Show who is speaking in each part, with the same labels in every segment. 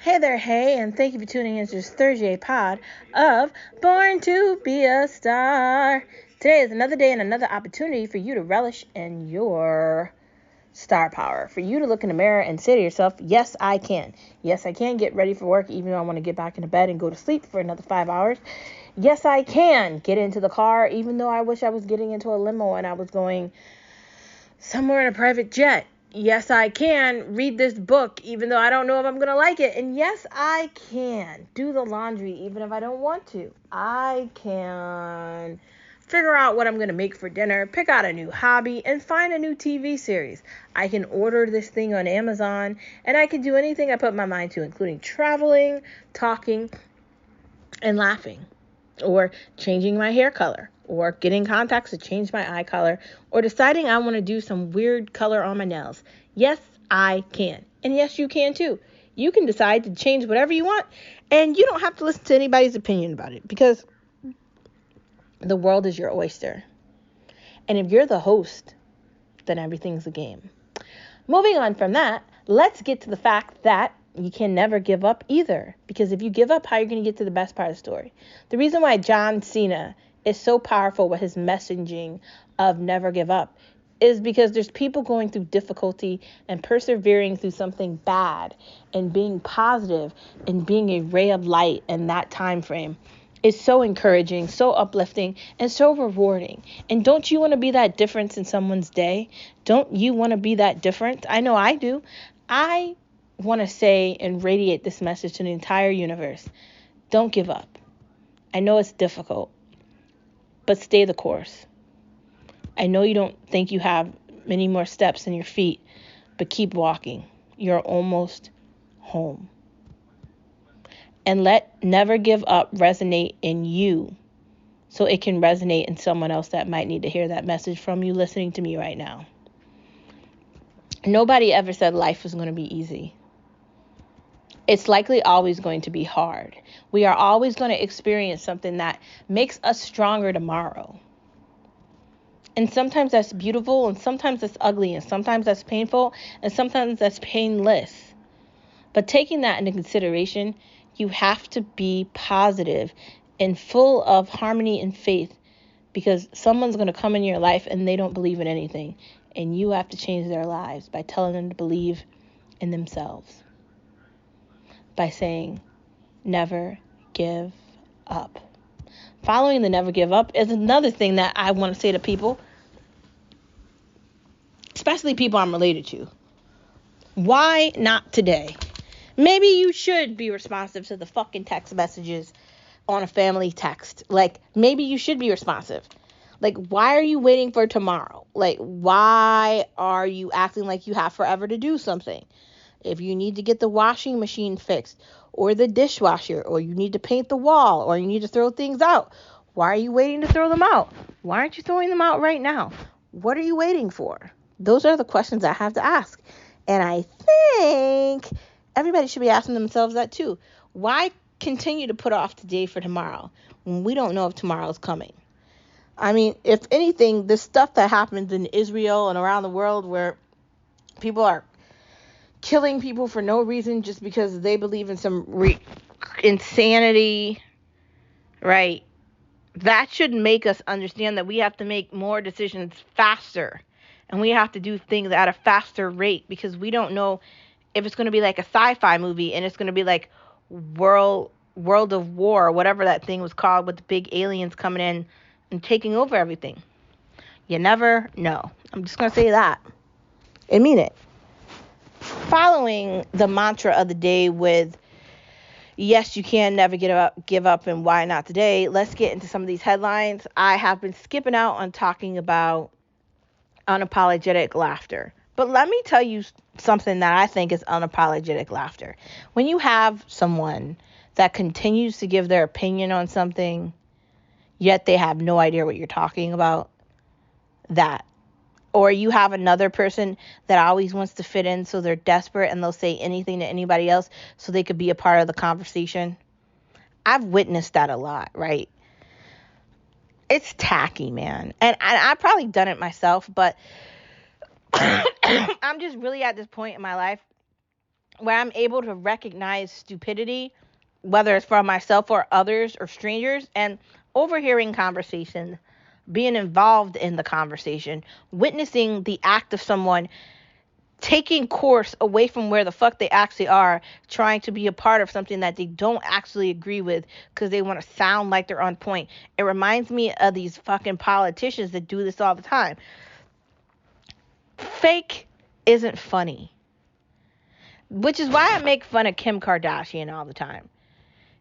Speaker 1: Hey there, hey, and thank you for tuning in to this Thursday pod of Born to Be a Star. Today is another day and another opportunity for you to relish in your star power. For you to look in the mirror and say to yourself, yes, I can. Yes, I can get ready for work even though I want to get back into bed and go to sleep for another 5 hours. Yes, I can get into the car even though I wish I was getting into a limo and I was going somewhere in a private jet. Yes, I can read this book even though I don't know if I'm going to like it. And yes, I can do the laundry even if I don't want to. I can figure out what I'm going to make for dinner, pick out a new hobby, and find a new TV series. I can order this thing on Amazon, and I can do anything I put my mind to, including traveling, talking, and laughing, or changing my hair color, or getting contacts to change my eye color, or deciding I want to do some weird color on my nails. Yes, I can. And yes, you can too. You can decide to change whatever you want, and you don't have to listen to anybody's opinion about it, because the world is your oyster. And if you're the host, then everything's a game. Moving on from that, let's get to the fact that you can never give up either. Because if you give up, how are you going to get to the best part of the story? The reason why John Cena is so powerful with his messaging of never give up is because there's people going through difficulty and persevering through something bad and being positive and being a ray of light in that time frame is so encouraging, so uplifting, and so rewarding. And don't you want to be that difference in someone's day? Don't you want to be that difference? I know I do. I want to say and radiate this message to the entire universe. Don't give up. I know it's difficult, but stay the course. I know you don't think you have many more steps in your feet, but keep walking. You're almost home. And let never give up resonate in you so it can resonate in someone else that might need to hear that message from you listening to me right now. Nobody ever said life was going to be easy. It's likely always going to be hard. We are always going to experience something that makes us stronger tomorrow. And sometimes that's beautiful, and sometimes that's ugly, and sometimes that's painful, and sometimes that's painless. But taking that into consideration, you have to be positive and full of harmony and faith, because someone's going to come in your life and they don't believe in anything. And you have to change their lives by telling them to believe in themselves. By saying, never give up. Following the never give up is another thing that I want to say to people, especially people I'm related to. Why not today? Maybe you should be responsive to the fucking text messages on a family text. Like, maybe you should be responsive. Like, why are you waiting for tomorrow? Like, why are you acting like you have forever to do something? If you need to get the washing machine fixed, or the dishwasher, or you need to paint the wall, or you need to throw things out, why are you waiting to throw them out? Why aren't you throwing them out right now? What are you waiting for? Those are the questions I have to ask. And I think everybody should be asking themselves that too. Why continue to put off today for tomorrow when we don't know if tomorrow is coming? I mean, if anything, the stuff that happens in Israel and around the world where people are killing people for no reason just because they believe in some insanity, right? That should make us understand that we have to make more decisions faster. And we have to do things at a faster rate, because we don't know if it's going to be like a sci-fi movie and it's going to be like World of War, or whatever that thing was called, with the big aliens coming in and taking over everything. You never know. I'm just going to say that and mean it. Following the mantra of the day with yes, you can never give up, and why not today, let's get into some of these headlines. I have been skipping out on talking about unapologetic laughter. But let me tell you something that I think is unapologetic laughter. When you have someone that continues to give their opinion on something, yet they have no idea what you're talking about, that. Or you have another person that always wants to fit in, so they're desperate and they'll say anything to anybody else so they could be a part of the conversation. I've witnessed that a lot, right? It's tacky, man. And I've probably done it myself, but I'm just really at this point in my life where I'm able to recognize stupidity, whether it's from myself or others or strangers, and overhearing conversations, being involved in the conversation, witnessing the act of someone taking course away from where the fuck they actually are, trying to be a part of something that they don't actually agree with because they want to sound like they're on point. It reminds me of these fucking politicians that do this all the time. Fake isn't funny, which is why I make fun of Kim Kardashian all the time.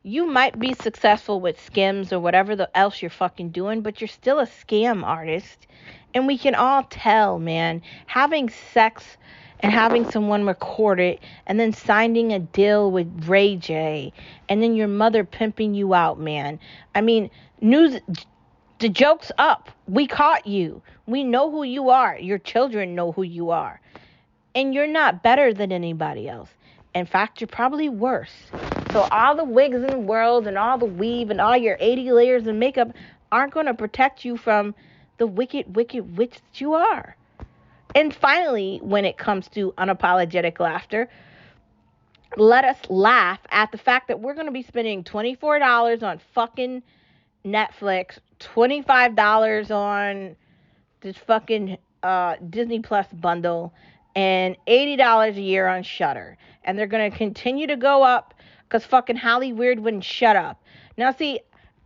Speaker 1: You might be successful with Skims or whatever the else you're fucking doing, but you're still a scam artist. And we can all tell, man, having sex and having someone record it and then signing a deal with Ray J and then your mother pimping you out, man. I mean, the joke's up. We caught you. We know who you are. Your children know who you are. And you're not better than anybody else. In fact, you're probably worse. So all the wigs in the world and all the weave and all your 80 layers of makeup aren't going to protect you from the wicked, wicked witch that you are. And finally, when it comes to unapologetic laughter, let us laugh at the fact that we're going to be spending $24 on fucking Netflix, $25 on this fucking Disney Plus bundle, and $80 a year on Shudder. And they're going to continue to go up because fucking Hollywood wouldn't shut up. Now, see,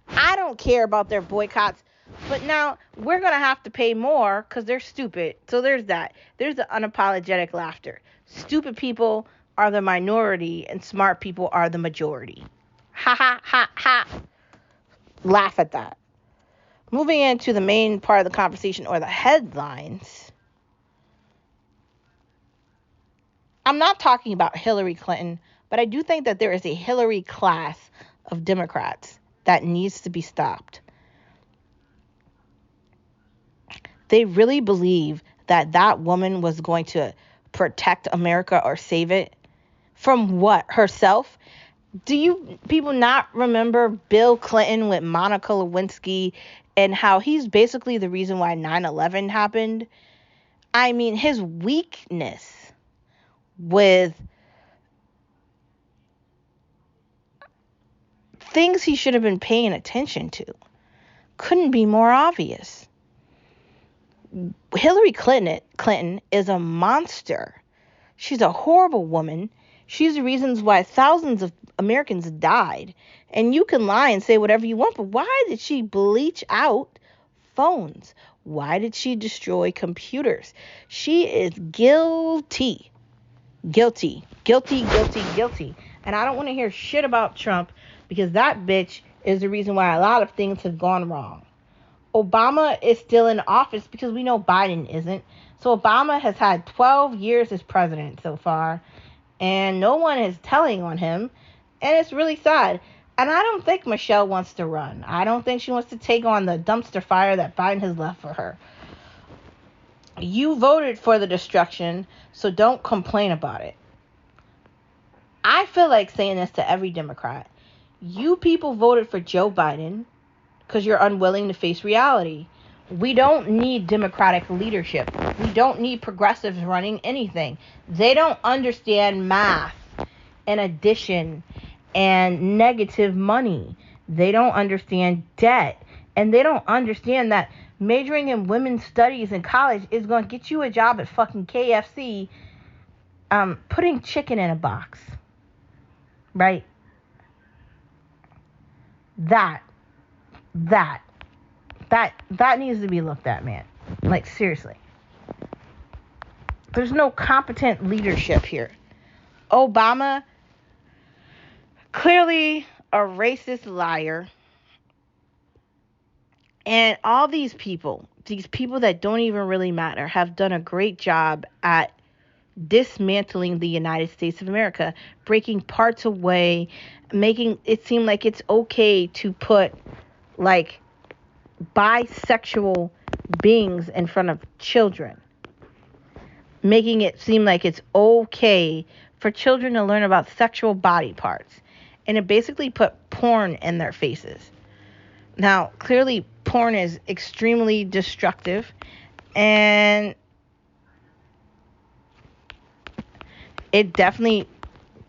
Speaker 1: I don't care about their boycotts, but now we're going to have to pay more because they're stupid. So there's that. There's the unapologetic laughter. Stupid people are the minority and smart people are the majority. Ha ha ha ha. Laugh at that. Moving into the main part of the conversation, or the headlines. I'm not talking about Hillary Clinton, but I do think that there is a Hillary class of Democrats that needs to be stopped. They really believe that that woman was going to protect America or save it from what? Herself? Do you people not remember Bill Clinton with Monica Lewinsky and how he's basically the reason why 9/11 happened? I mean, his weakness with things he should have been paying attention to couldn't be more obvious. Hillary Clinton is a monster. She's a horrible woman. She's the reasons why thousands of Americans died. And you can lie and say whatever you want, but why did she bleach out phones? Why did she destroy computers? She is guilty. Guilty. Guilty, guilty, guilty. And I don't want to hear shit about Trump because that bitch is the reason why a lot of things have gone wrong. Obama is still in office because we know Biden isn't. So Obama has had 12 years as president so far, and no one is telling on him, and it's really sad. And I don't think Michelle wants to run. I don't think she wants to take on the dumpster fire that Biden has left for her. You voted for the destruction, so don't complain about it. I feel like saying this to every Democrat. You people voted for Joe Biden because you're unwilling to face reality. We don't need Democratic leadership. We don't need progressives running anything. They don't understand math and addition and negative money. They don't understand debt. And they don't understand that majoring in women's studies in college is going to get you a job at fucking KFC putting chicken in a box. Right? That needs to be looked at, man. Like, seriously. There's no competent leadership here. Obama, clearly a racist liar. And all these people that don't even really matter, have done a great job at dismantling the United States of America, breaking parts away, making it seem like it's okay to put, like, bisexual beings in front of children, making it seem like it's okay for children to learn about sexual body parts, and it basically put porn in their faces. Now, clearly, porn is extremely destructive, and it definitely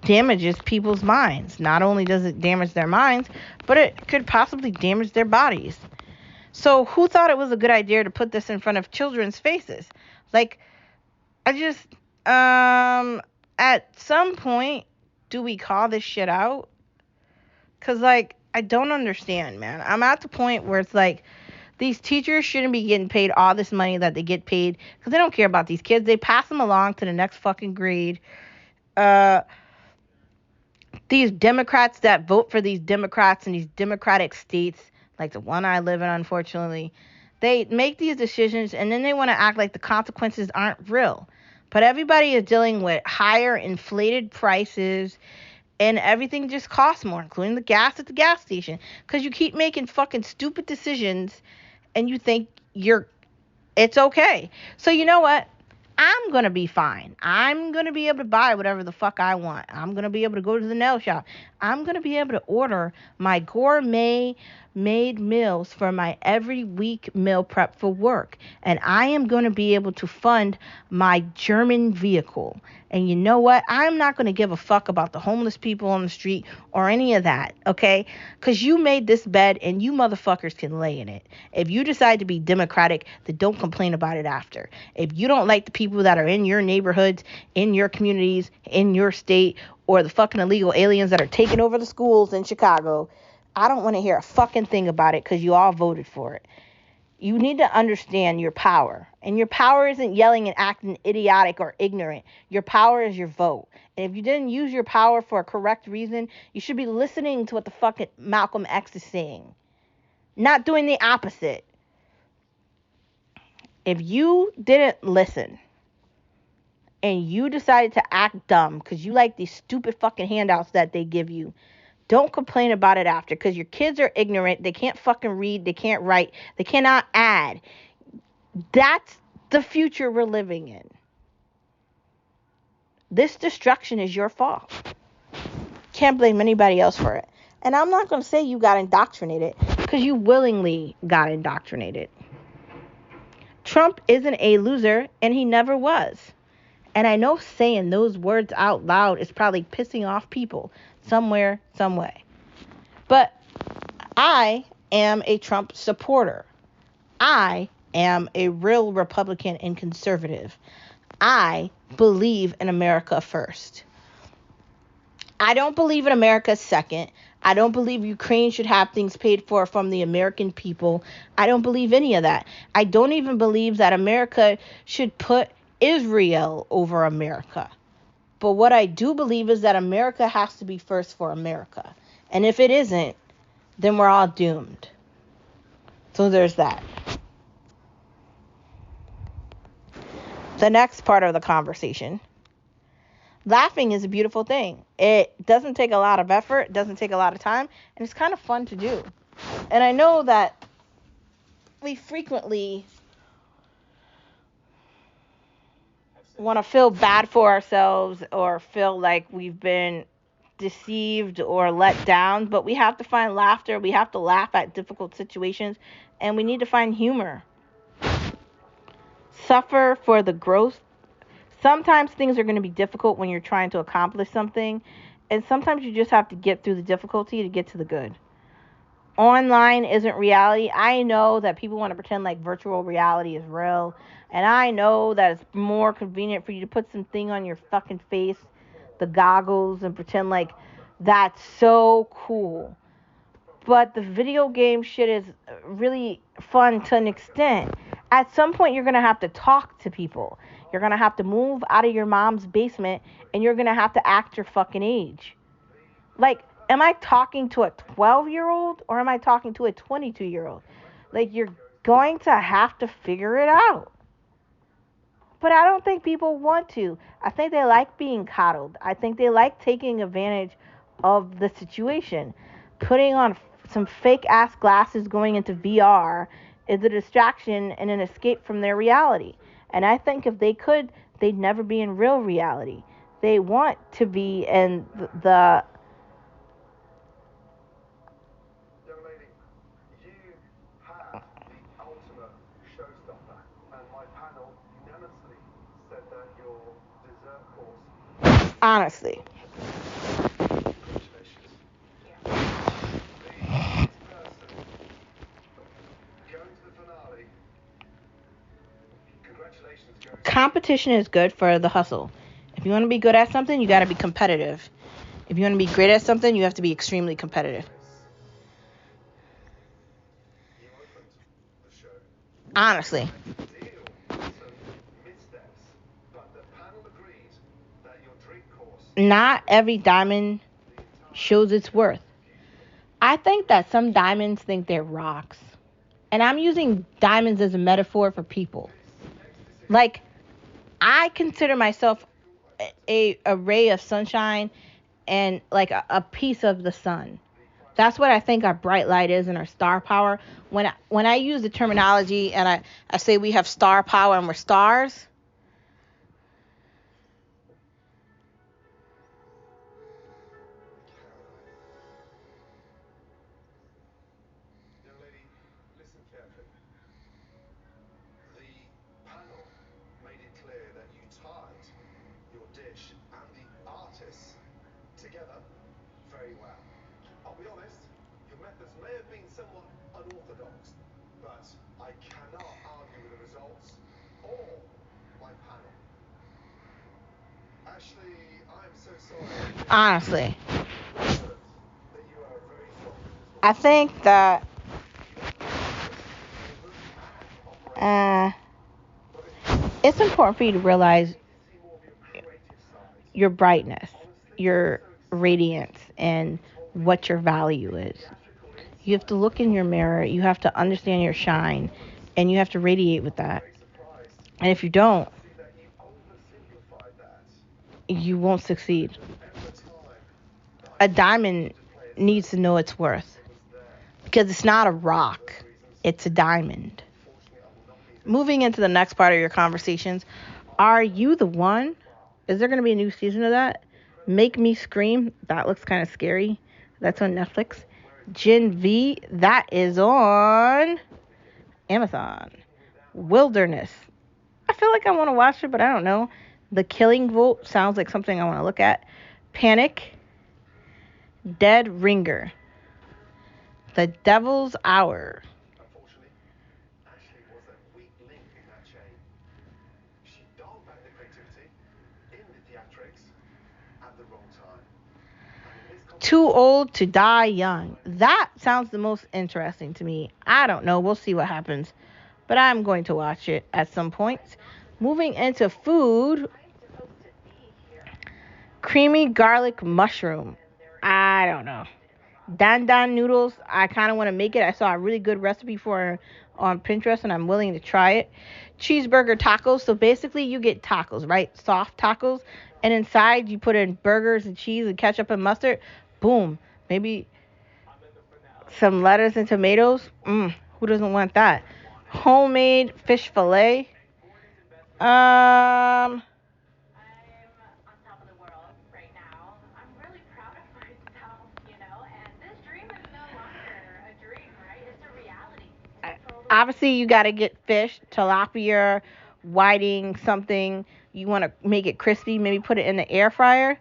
Speaker 1: damages people's minds. Not only does it damage their minds, but it could possibly damage their bodies. So who thought it was a good idea to put this in front of children's faces? Like, I just, at some point, do we call this shit out? Because, like, I don't understand, man. I'm at the point where it's like, these teachers shouldn't be getting paid all this money that they get paid because they don't care about these kids. They pass them along to the next fucking grade. These Democrats that vote for these Democrats in these Democratic states, like the one I live in, unfortunately, they make these decisions and then they want to act like the consequences aren't real. But everybody is dealing with higher inflated prices and everything just costs more, including the gas at the gas station, because you keep making fucking stupid decisions and you think it's okay. So you know what? I'm going to be fine. I'm going to be able to buy whatever the fuck I want. I'm going to be able to go to the nail shop. I'm going to be able to order my gourmet made meals for my every week meal prep for work. And I am going to be able to fund my German vehicle. And you know what? I'm not going to give a fuck about the homeless people on the street or any of that, okay? Because you made this bed and you motherfuckers can lay in it. If you decide to be democratic, then don't complain about it after. If you don't like the people that are in your neighborhoods, in your communities, in your state, or the fucking illegal aliens that are taking over the schools in Chicago, I don't want to hear a fucking thing about it because you all voted for it. You need to understand your power. And your power isn't yelling and acting idiotic or ignorant. Your power is your vote. And if you didn't use your power for a correct reason, you should be listening to what the fucking Malcolm X is saying. Not doing the opposite. If you didn't listen and you decided to act dumb because you like these stupid fucking handouts that they give you, don't complain about it after, because your kids are ignorant. They can't fucking read. They can't write. They cannot add. That's the future we're living in. This destruction is your fault. Can't blame anybody else for it. And I'm not going to say you got indoctrinated, because you willingly got indoctrinated. Trump isn't a loser, and he never was. And I know saying those words out loud is probably pissing off people somewhere, some way. But I am a Trump supporter. I am a real Republican and conservative. I believe in America first. I don't believe in America second. I don't believe Ukraine should have things paid for from the American people. I don't believe any of that. I don't even believe that America should put Israel over America. But what I do believe is that America has to be first for America. And if it isn't, then we're all doomed. So there's that. The next part of the conversation. Laughing is a beautiful thing. It doesn't take a lot of effort. It doesn't take a lot of time. And it's kind of fun to do. And I know that we frequently want to feel bad for ourselves or feel like we've been deceived or let down, but we have to find laughter. We have to laugh at difficult situations, and we need to find humor. Suffer for the growth. Sometimes things are going to be difficult when you're trying to accomplish something, and sometimes you just have to get through the difficulty to get to the good. Online isn't reality. I know that people want to pretend like virtual reality is real. And I know that it's more convenient for you to put something on your fucking face, the goggles, and pretend like that's so cool. But the video game shit is really fun to an extent. At some point, you're going to have to talk to people. You're going to have to move out of your mom's basement, and you're going to have to act your fucking age. Like, am I talking to a 12-year-old or am I talking to a 22-year-old? Like, you're going to have to figure it out. But I don't think people want to. I think they like being coddled. I think they like taking advantage of the situation. Putting on some fake-ass glasses going into VR is a distraction and an escape from their reality. And I think if they could, they'd never be in real reality. They want to be in the honestly. Competition is good for the hustle. If you want to be good at something, you got to be competitive. If you want to be great at something, you have to be extremely competitive. Honestly. Not every diamond shows its worth. I think that some diamonds think they're rocks. And I'm using diamonds as a metaphor for people. Like, I consider myself a ray of sunshine and like a piece of the sun. That's what I think our bright light is and our star power. When I use the terminology and I say we have star power and we're stars, honestly, I think that uh, it's important for you to realize your brightness, your radiance, and what your value is. You have to look in your mirror, you have to understand your shine, and you have to radiate with that. And if you don't, you won't succeed. A diamond needs to know its worth because it's not a rock, it's a diamond. Moving into the next part of your conversations, are you the one? Is there going to be a new season of that? Make Me Scream, that looks kind of scary. That's on Netflix. Gen V, that is on Amazon. Wilderness, I feel like I want to watch it, but I don't know. The Killing Vote sounds like something I want to look at. Panic, Dead Ringer, The Devil's Hour. Too Old to Die Young. That sounds the most interesting to me. I don't know. We'll see what happens. But I'm going to watch it at some point. Moving into food, creamy garlic mushroom. I don't know. Dan Dan noodles. I kind of want to make it. I saw a really good recipe for it on Pinterest and I'm willing to try it. Cheeseburger tacos. So basically you get tacos, right? Soft tacos. And inside you put in burgers and cheese and ketchup and mustard. Boom. Maybe some lettuce and tomatoes. Who doesn't want that? Homemade fish fillet. Um Obviously you got to get fish, tilapia, whiting, something. You want to make it crispy, maybe put it in the air fryer.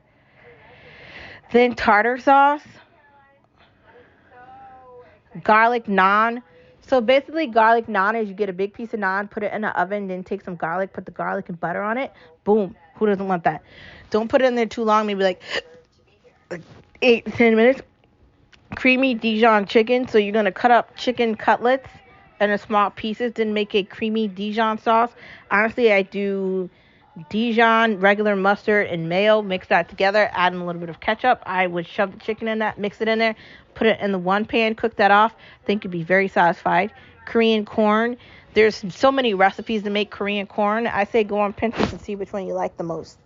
Speaker 1: Then tartar sauce, garlic naan. So basically garlic naan is you get a big piece of naan, put it in the oven, then take some garlic, put the garlic and butter on it. Boom. Who doesn't want that? Don't put it in there too long, maybe like 8 to 10 minutes. Creamy Dijon chicken. So you're going to cut up chicken cutlets into small pieces, then make a creamy Dijon sauce. Honestly, I do Dijon, regular mustard, and mayo. Mix that together, add in a little bit of ketchup. I would shove the chicken in that, mix it in there, put it in the one pan, cook that off. I think you'd be very satisfied. Korean corn. There's so many recipes to make Korean corn. I say go on Pinterest and see which one you like the most.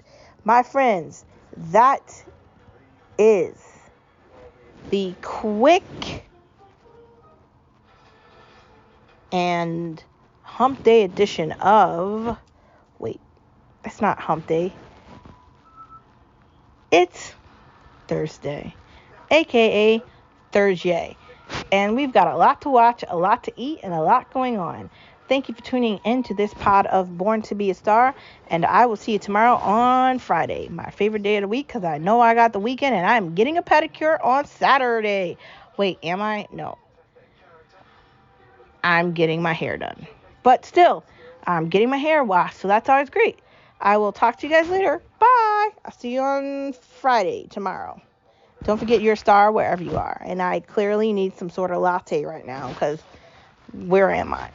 Speaker 1: My friends, that is the quick and hump day edition of, wait, it's not hump day, it's Thursday, aka Thursday, and we've got a lot to watch, a lot to eat, and a lot going on. Thank you for tuning in to this pod of Born to Be a Star, and I will see you tomorrow on Friday, my favorite day of the week, because I know I got the weekend, and I'm getting a pedicure on Saturday. Wait, am I? No. I'm getting my hair done. But still, I'm getting my hair washed, so that's always great. I will talk to you guys later. Bye. I'll see you on Friday, tomorrow. Don't forget your star wherever you are. And I clearly need some sort of latte right now because where am I?